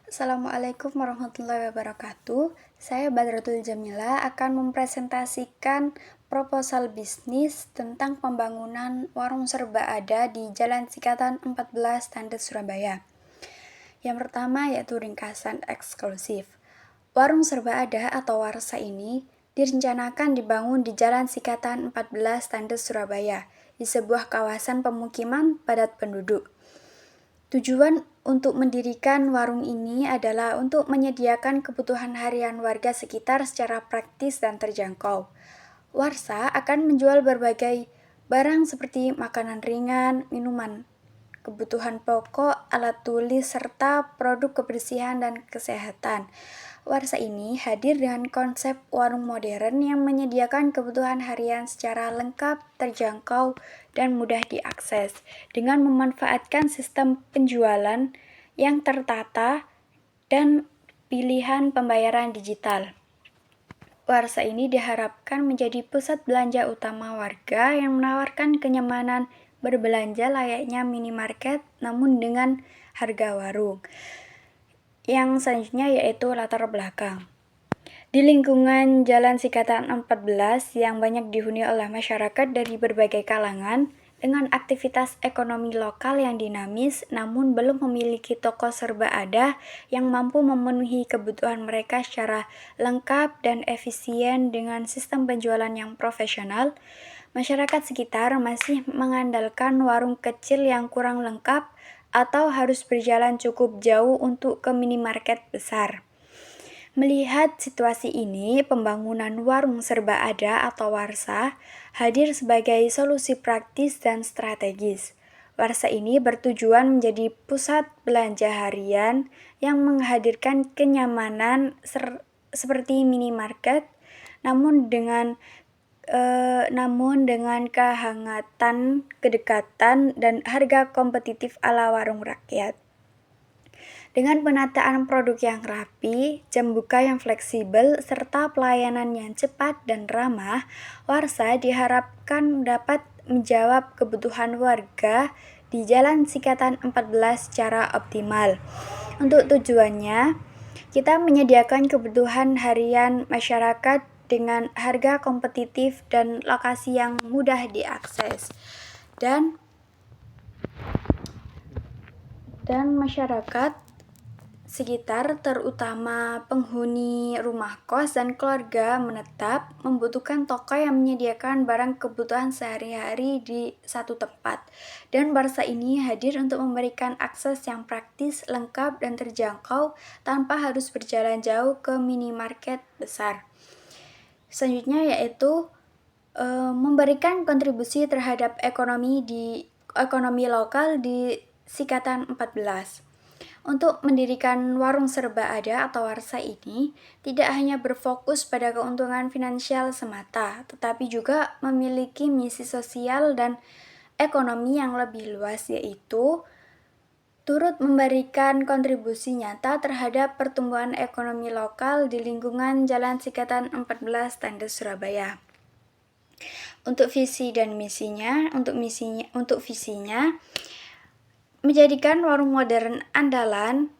Assalamualaikum warahmatullahi wabarakatuh. Saya Badratul Jamila akan mempresentasikan proposal bisnis tentang pembangunan warung serba ada di Jalan Sikatan 14 Tandes, Surabaya. Yang pertama yaitu ringkasan eksklusif. Warung serba ada atau warsa ini direncanakan dibangun di Jalan Sikatan 14 Tandes, Surabaya, di sebuah kawasan pemukiman padat penduduk. Tujuan untuk mendirikan warung ini adalah untuk menyediakan kebutuhan harian warga sekitar secara praktis dan terjangkau. Warsa akan menjual berbagai barang seperti makanan ringan, minuman, kebutuhan pokok, alat tulis, serta produk kebersihan dan kesehatan. Warsa ini hadir dengan konsep warung modern yang menyediakan kebutuhan harian secara lengkap, terjangkau, dan mudah diakses, dengan memanfaatkan sistem penjualan yang tertata dan pilihan pembayaran digital. Warsa ini diharapkan menjadi pusat belanja utama warga yang menawarkan kenyamanan berbelanja layaknya minimarket namun dengan harga warung. Yang selanjutnya yaitu latar belakang. Di lingkungan Jalan Sikatan 14 yang banyak dihuni oleh masyarakat dari berbagai kalangan, dengan aktivitas ekonomi lokal yang dinamis namun belum memiliki toko serba ada yang mampu memenuhi kebutuhan mereka secara lengkap dan efisien dengan sistem penjualan yang profesional, masyarakat sekitar masih mengandalkan warung kecil yang kurang lengkap atau harus berjalan cukup jauh untuk ke minimarket besar. Melihat situasi ini, pembangunan warung serba ada atau warsa hadir sebagai solusi praktis dan strategis. Warsa ini bertujuan menjadi pusat belanja harian yang menghadirkan kenyamanan seperti minimarket, namun dengan kehangatan, kedekatan, dan harga kompetitif ala warung rakyat. Dengan penataan produk yang rapi, jam buka yang fleksibel, serta pelayanan yang cepat dan ramah, Warsa diharapkan dapat menjawab kebutuhan warga di Jalan Sikatan 14 secara optimal. Untuk tujuannya, kita menyediakan kebutuhan harian masyarakat dengan harga kompetitif dan lokasi yang mudah diakses. Dan masyarakat sekitar, terutama penghuni rumah kos dan keluarga menetap, membutuhkan toko yang menyediakan barang kebutuhan sehari-hari di satu tempat. Dan Warsa ini hadir untuk memberikan akses yang praktis, lengkap, dan terjangkau tanpa harus berjalan jauh ke minimarket besar. Selanjutnya yaitu memberikan kontribusi terhadap ekonomi lokal di Sikatan 14. Untuk mendirikan warung serba ada atau warsa ini tidak hanya berfokus pada keuntungan finansial semata, tetapi juga memiliki misi sosial dan ekonomi yang lebih luas, yaitu turut memberikan kontribusi nyata terhadap pertumbuhan ekonomi lokal di lingkungan Jalan Sikatan 14 Tandes, Surabaya. Untuk visi dan misinya, untuk visinya menjadikan warung modern andalan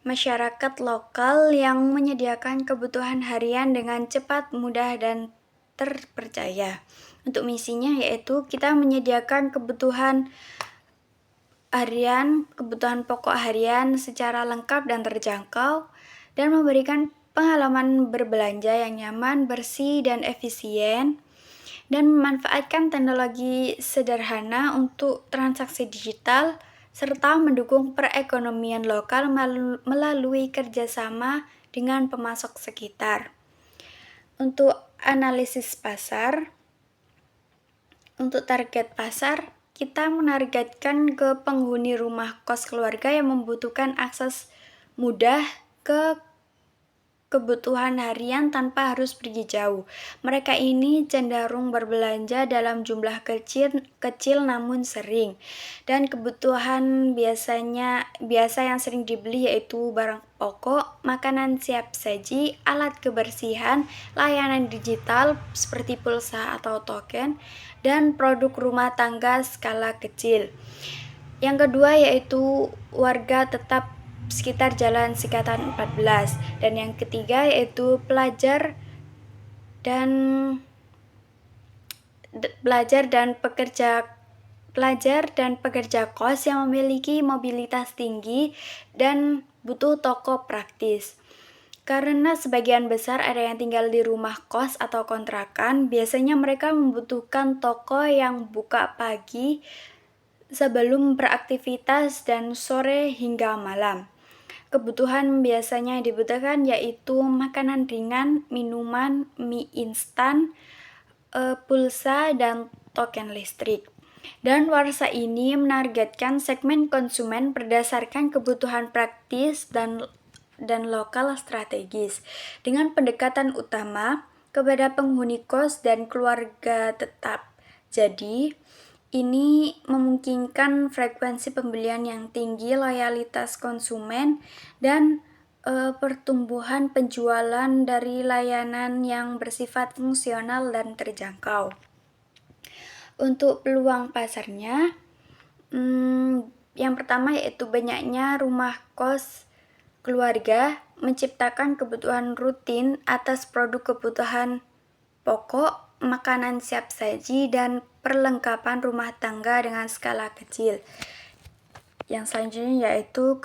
masyarakat lokal yang menyediakan kebutuhan harian dengan cepat, mudah, dan terpercaya. Untuk misinya yaitu kita menyediakan kebutuhan pokok harian secara lengkap dan terjangkau, dan memberikan pengalaman berbelanja yang nyaman, bersih, dan efisien, dan memanfaatkan teknologi sederhana untuk transaksi digital, serta mendukung perekonomian lokal melalui kerjasama dengan pemasok sekitar. Untuk analisis pasar, untuk target pasar, kita menargetkan ke penghuni rumah kos keluarga yang membutuhkan akses mudah ke kebutuhan harian tanpa harus pergi jauh. Mereka ini cenderung berbelanja dalam jumlah kecil namun sering. Dan kebutuhan biasa yang sering dibeli yaitu barang pokok, makanan siap saji, alat kebersihan, layanan digital seperti pulsa atau token, dan produk rumah tangga skala kecil. Yang kedua yaitu warga tetap sekitar Jalan Sikatan 14. Dan yang ketiga yaitu pelajar dan pekerja kos yang memiliki mobilitas tinggi dan butuh toko praktis. Karena sebagian besar ada yang tinggal di rumah kos atau kontrakan, biasanya mereka membutuhkan toko yang buka pagi sebelum beraktivitas dan sore hingga malam. Kebutuhan biasanya dibutuhkan yaitu makanan ringan, minuman, mie instan, pulsa, dan token listrik. Dan warsa ini menargetkan segmen konsumen berdasarkan kebutuhan praktis dan lokal strategis, dengan pendekatan utama kepada penghuni kos dan keluarga tetap. Jadi, ini memungkinkan frekuensi pembelian yang tinggi, loyalitas konsumen, dan pertumbuhan penjualan dari layanan yang bersifat fungsional dan terjangkau. Untuk peluang pasarnya, yang pertama yaitu banyaknya rumah kos keluarga menciptakan kebutuhan rutin atas produk kebutuhan pokok, makanan siap saji, dan perlengkapan rumah tangga dengan skala kecil. Yang selanjutnya yaitu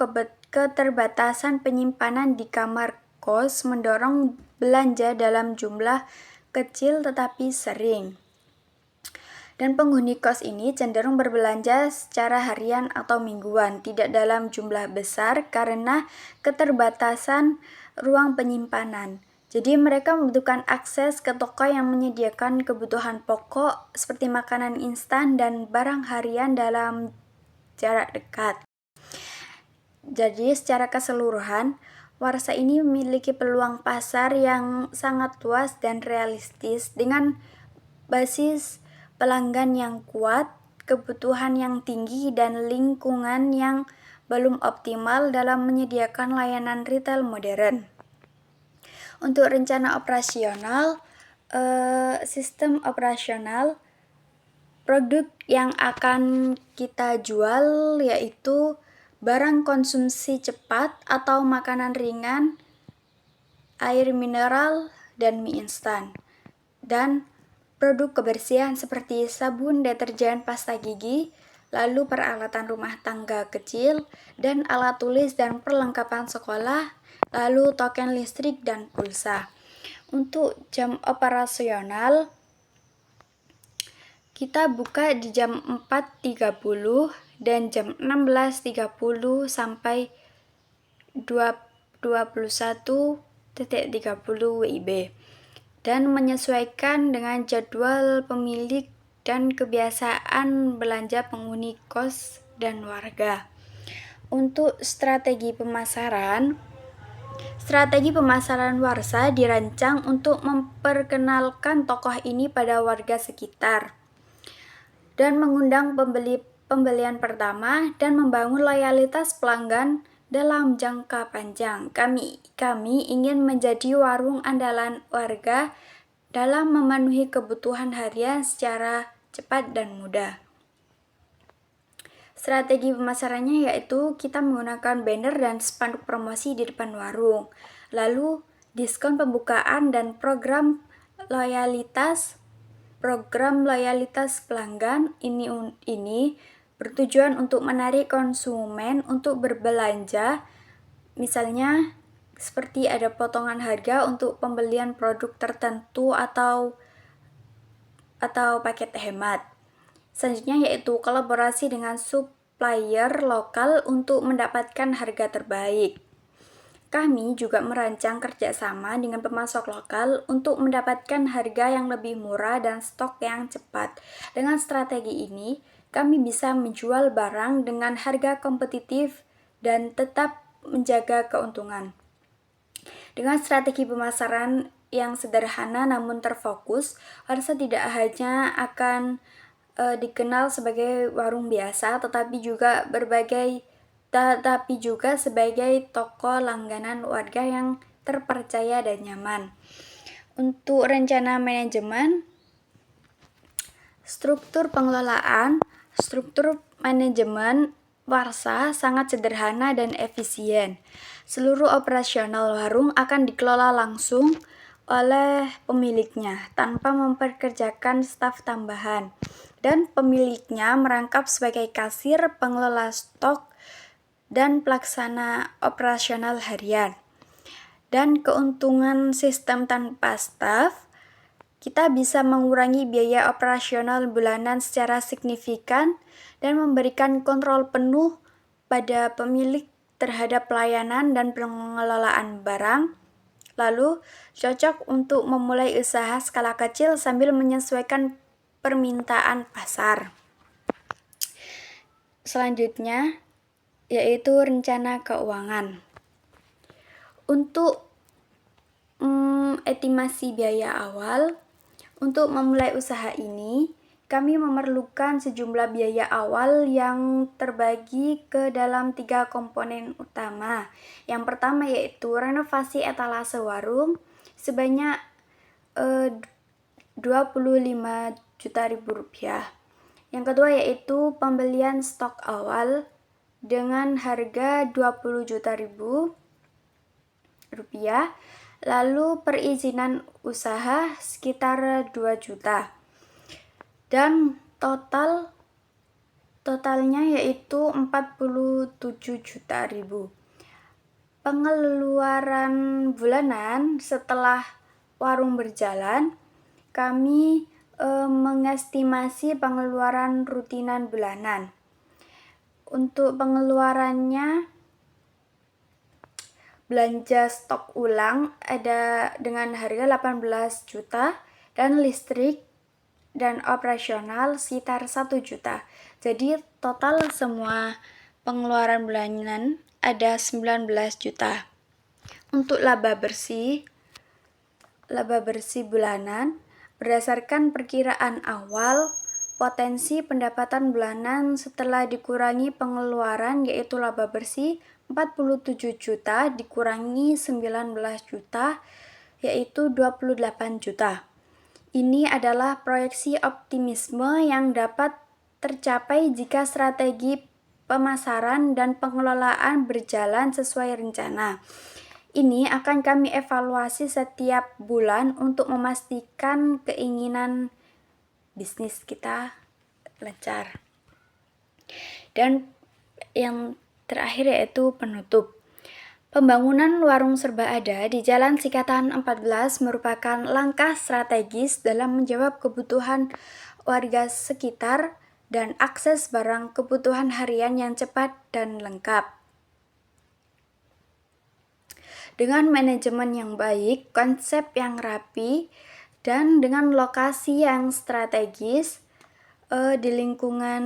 keterbatasan penyimpanan di kamar kos mendorong belanja dalam jumlah kecil tetapi sering. Dan penghuni kos ini cenderung berbelanja secara harian atau mingguan, tidak dalam jumlah besar karena keterbatasan ruang penyimpanan. Jadi mereka membutuhkan akses ke toko yang menyediakan kebutuhan pokok seperti makanan instan dan barang harian dalam jarak dekat. Jadi secara keseluruhan, warsa ini memiliki peluang pasar yang sangat luas dan realistis dengan basis pelanggan yang kuat, kebutuhan yang tinggi, dan lingkungan yang belum optimal dalam menyediakan layanan retail modern. Untuk rencana operasional, sistem operasional, produk yang akan kita jual yaitu barang konsumsi cepat atau makanan ringan, air mineral, dan mie instan. Dan produk kebersihan seperti sabun, deterjen, pasta gigi, lalu peralatan rumah tangga kecil, dan alat tulis dan perlengkapan sekolah, lalu token listrik dan pulsa. Untuk jam operasional, kita buka di jam 4.30 dan jam 16.30 sampai 21.30 WIB. Dan menyesuaikan dengan jadwal pemilik dan kebiasaan belanja penghuni kos dan warga. Untuk strategi pemasaran warsa dirancang untuk memperkenalkan tokoh ini pada warga sekitar dan mengundang pembelian pertama dan membangun loyalitas pelanggan dalam jangka panjang. Kami ingin menjadi warung andalan warga dalam memenuhi kebutuhan harian secara cepat dan mudah. Strategi pemasarannya yaitu kita menggunakan banner dan spanduk promosi di depan warung, lalu diskon pembukaan dan program loyalitas pelanggan ini bertujuan untuk menarik konsumen untuk berbelanja, misalnya seperti ada potongan harga untuk pembelian produk tertentu atau paket hemat. Selanjutnya yaitu kolaborasi dengan supplier lokal untuk mendapatkan harga terbaik. Kami juga merancang kerjasama dengan pemasok lokal untuk mendapatkan harga yang lebih murah dan stok yang cepat. Dengan strategi ini, kami bisa menjual barang dengan harga kompetitif dan tetap menjaga keuntungan. Dengan strategi pemasaran yang sederhana namun terfokus, warsa tidak hanya akan dikenal sebagai warung biasa, tetapi juga sebagai toko langganan warga yang terpercaya dan nyaman. Untuk rencana manajemen, struktur manajemen Warsa sangat sederhana dan efisien. Seluruh operasional warung akan dikelola langsung oleh pemiliknya tanpa memperkerjakan staf tambahan. Dan pemiliknya merangkap sebagai kasir, pengelola stok, dan pelaksana operasional harian. Dan keuntungan sistem tanpa staf, kita bisa mengurangi biaya operasional bulanan secara signifikan dan memberikan kontrol penuh pada pemilik terhadap pelayanan dan pengelolaan barang. Lalu, cocok untuk memulai usaha skala kecil sambil menyesuaikan permintaan pasar. Selanjutnya, yaitu rencana keuangan. Untuk estimasi biaya awal, untuk memulai usaha ini, kami memerlukan sejumlah biaya awal yang terbagi ke dalam 3 komponen utama. Yang pertama yaitu renovasi etalase warung sebanyak 25 juta rupiah. Yang kedua yaitu pembelian stok awal dengan harga 20 juta rupiah. Lalu perizinan usaha sekitar 2 juta. Dan totalnya yaitu 47 juta. Pengeluaran bulanan setelah warung berjalan, kami mengestimasi pengeluaran rutinan bulanan. Untuk pengeluarannya, belanja stok ulang ada dengan harga 18 juta dan listrik dan operasional sekitar 1 juta. Jadi total semua pengeluaran bulanan ada 19 juta. Untuk laba bersih bulanan berdasarkan perkiraan awal, potensi pendapatan bulanan setelah dikurangi pengeluaran yaitu laba bersih 47 juta dikurangi 19 juta yaitu 28 juta. Ini adalah proyeksi optimisme yang dapat tercapai jika strategi pemasaran dan pengelolaan berjalan sesuai rencana. Ini akan kami evaluasi setiap bulan untuk memastikan keinginan bisnis kita lancar. Dan yang terakhir yaitu penutup. Pembangunan warung serba ada di Jalan Sikatan 14 merupakan langkah strategis dalam menjawab kebutuhan warga sekitar dan akses barang kebutuhan harian yang cepat dan lengkap. Dengan manajemen yang baik, konsep yang rapi, dan dengan lokasi yang strategis di lingkungan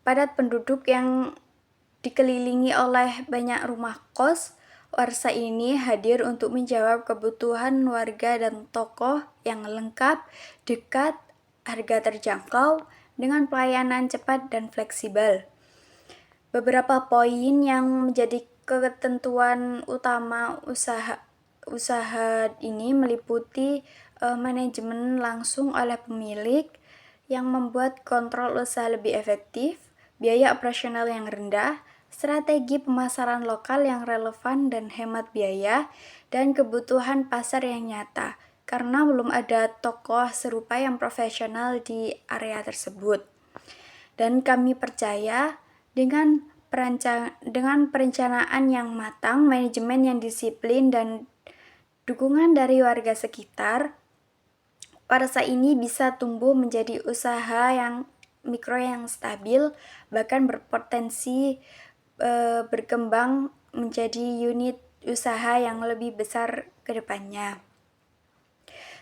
padat penduduk yang dikelilingi oleh banyak rumah kos, Warsa ini hadir untuk menjawab kebutuhan warga dan toko yang lengkap, dekat, harga terjangkau, dengan pelayanan cepat dan fleksibel. Beberapa poin yang menjadi ketentuan utama usaha ini meliputi manajemen langsung oleh pemilik yang membuat kontrol usaha lebih efektif, biaya operasional yang rendah, strategi pemasaran lokal yang relevan dan hemat biaya, dan kebutuhan pasar yang nyata, karena belum ada tokoh serupa yang profesional di area tersebut. Dan kami percaya dengan perencanaan yang matang, manajemen yang disiplin, dan dukungan dari warga sekitar, Warsa ini bisa tumbuh menjadi usaha yang mikro yang stabil, bahkan berpotensi berkembang menjadi unit usaha yang lebih besar ke depannya.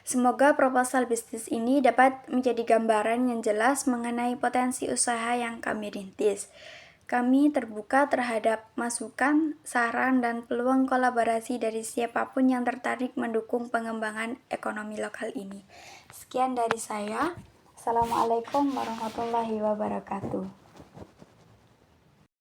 Semoga proposal bisnis ini dapat menjadi gambaran yang jelas mengenai potensi usaha yang kami rintis. Kami terbuka terhadap masukan, saran, dan peluang kolaborasi dari siapapun yang tertarik mendukung pengembangan ekonomi lokal ini. Sekian dari saya. Assalamualaikum warahmatullahi wabarakatuh.